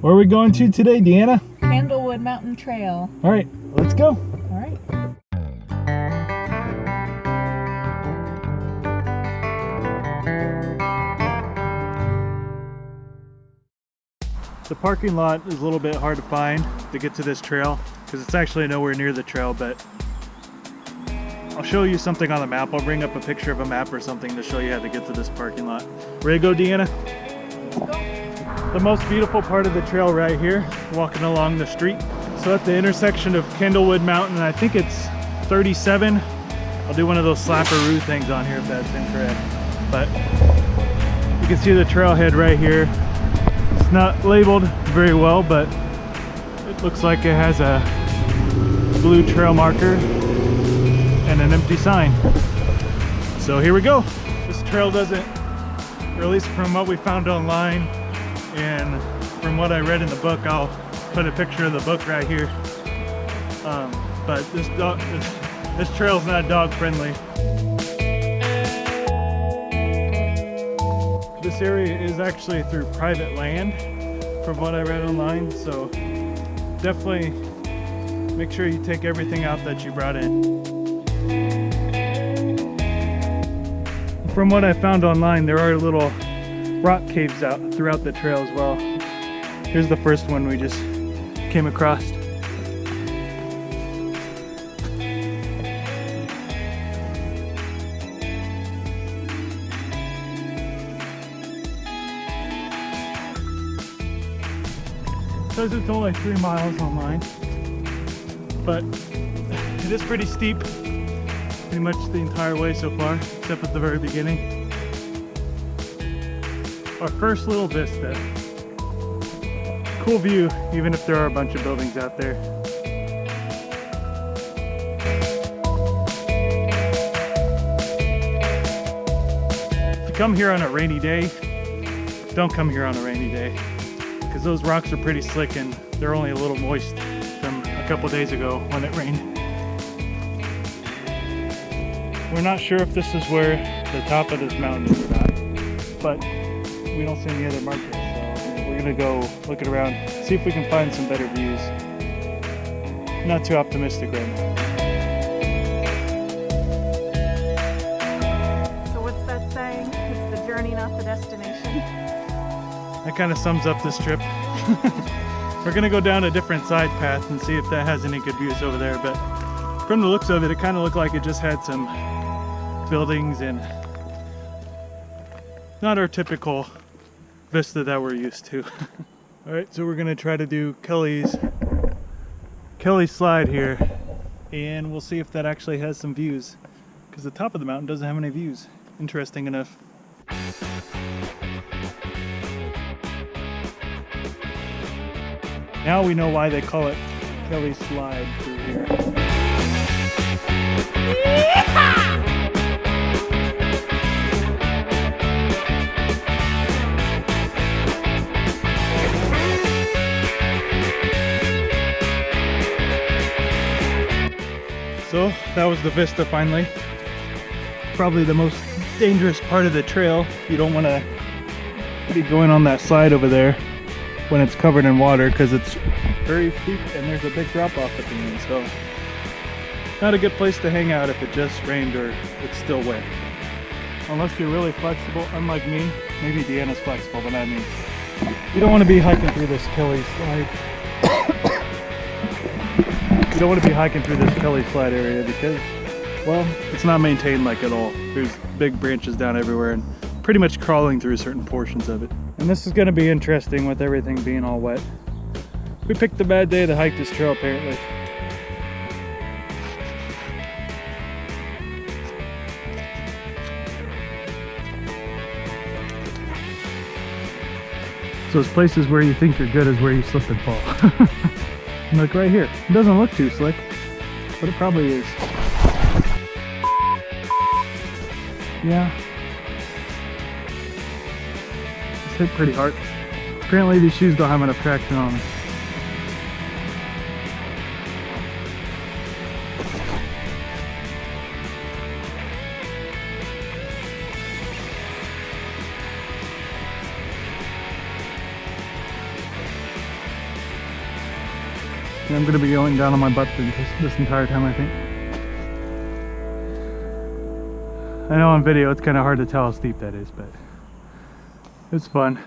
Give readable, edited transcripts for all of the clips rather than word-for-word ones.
Where are we going to today, Deanna? Candlewood Mountain Trail. All right, let's go. All right. The parking lot is a little bit hard to find to get to this trail because it's actually nowhere near the trail, but I'll show you something on the map. I'll bring up a picture of a map or something to show you how to get to this parking lot. Ready to go, Deanna? Let's go. The most beautiful part of the trail right here, walking along the street. So at the intersection of Candlewood Mountain, I think it's 37. I'll do one of those slapperoo things on here if that's incorrect. But you can see the trailhead right here. It's not labeled very well, but it looks like it has a blue trail marker and an empty sign. So here we go. This trail doesn't, or at least from what we found online and from what I read in the book, I'll put a picture of the book right here. But this trail's not dog friendly. This area is actually through private land from what I read online, so definitely make sure you take everything out that you brought in. From what I found online, there are little rock caves out throughout the trail as well. Here's the first one we just came across. Says it's only 3 miles online, but it is pretty steep pretty much the entire way so far, except at the very beginning. Our first little vista. Cool view, even if there are a bunch of buildings out there. If you come here on a rainy day, don't come here on a rainy day, because those rocks are pretty slick and they're only a little moist from a couple days ago when it rained. We're not sure if this is where the top of this mountain is or not, but we don't see any other markers, so we're gonna go look it around, see if we can find some better views. Not too optimistic right now. So what's that saying? It's the journey, not the destination. That kind of sums up this trip. We're gonna go down a different side path and see if that has any good views over there, but from the looks of it, it kind of looked like it just had some buildings and not our typical vista that we're used to. All right, so we're gonna try to do Kelly's slide here, and we'll see if that actually has some views, because the top of the mountain doesn't have any views, interesting enough. Now we know why they call it Kelly's Slide through here. Yeehaw! So that was the vista finally. Probably the most dangerous part of the trail. You don't want to be going on that slide over there when it's covered in water, because it's very steep and there's a big drop off at the end. So not a good place to hang out if it just rained or it's still wet. Unless you're really flexible, unlike me. Maybe Deanna's flexible, but not me. You don't want to be hiking through this Kelly Slide. You don't want to be hiking through this Kelly Slide area because, well, it's not maintained like at all. There's big branches down everywhere and pretty much crawling through certain portions of it. And this is going to be interesting with everything being all wet. We picked a bad day to hike this trail apparently. So it's places where you think you're good is where you slip and fall. Look right here. It doesn't look too slick, but it probably is. Yeah. It's hit pretty hard. Apparently these shoes don't have enough traction on them. And I'm going to be going down on my butt for this entire time, I think. I know on video it's kind of hard to tell how steep that is, but it's fun.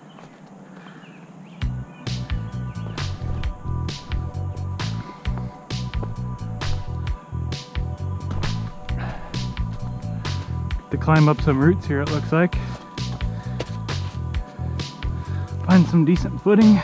To climb up some roots here, it looks like. Find some decent footing.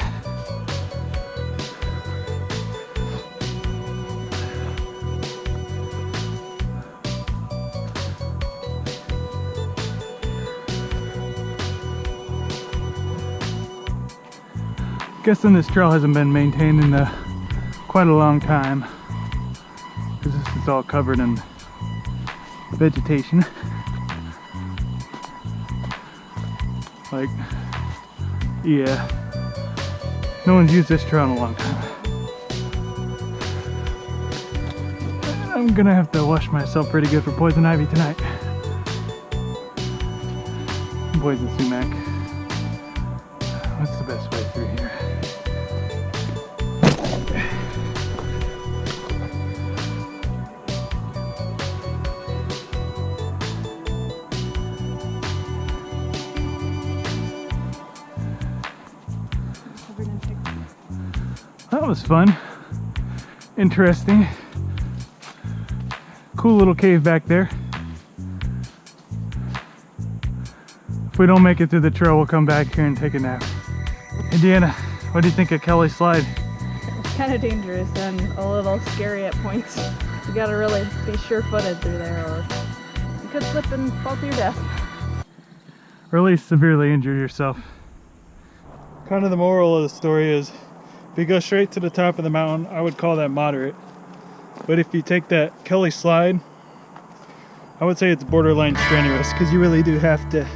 Guessing this trail hasn't been maintained in quite a long time, because this is all covered in vegetation. Like, yeah, no one's used this trail in a long time. I'm gonna have to wash myself pretty good for poison ivy tonight. Poison sumac. What's the best way through here? That was fun. Interesting. Cool little cave back there. If we don't make it through the trail, we'll come back here and take a nap. Hey Deanna, what do you think of Kelly's slide? It's kind of dangerous and a little scary at points. You gotta really be sure-footed through there, or you could slip and fall to your death. Or at least severely injure yourself. Kind of the moral of the story is, if you go straight to the top of the mountain, I would call that moderate. But if you take that Kelly slide, I would say it's borderline strenuous, because you really do have to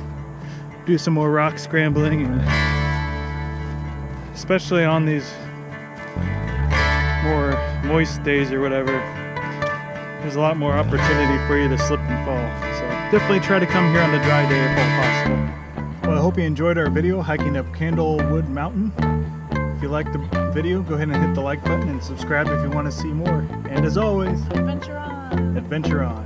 do some more rock scrambling, and especially on these more moist days or whatever, there's a lot more opportunity for you to slip and fall. So definitely try to come here on the dry day if all possible. Well, I hope you enjoyed our video hiking up Candlewood Mountain. If you liked the video, go ahead and hit the like button and subscribe if you want to see more. And as always, Adventure on! Adventure on!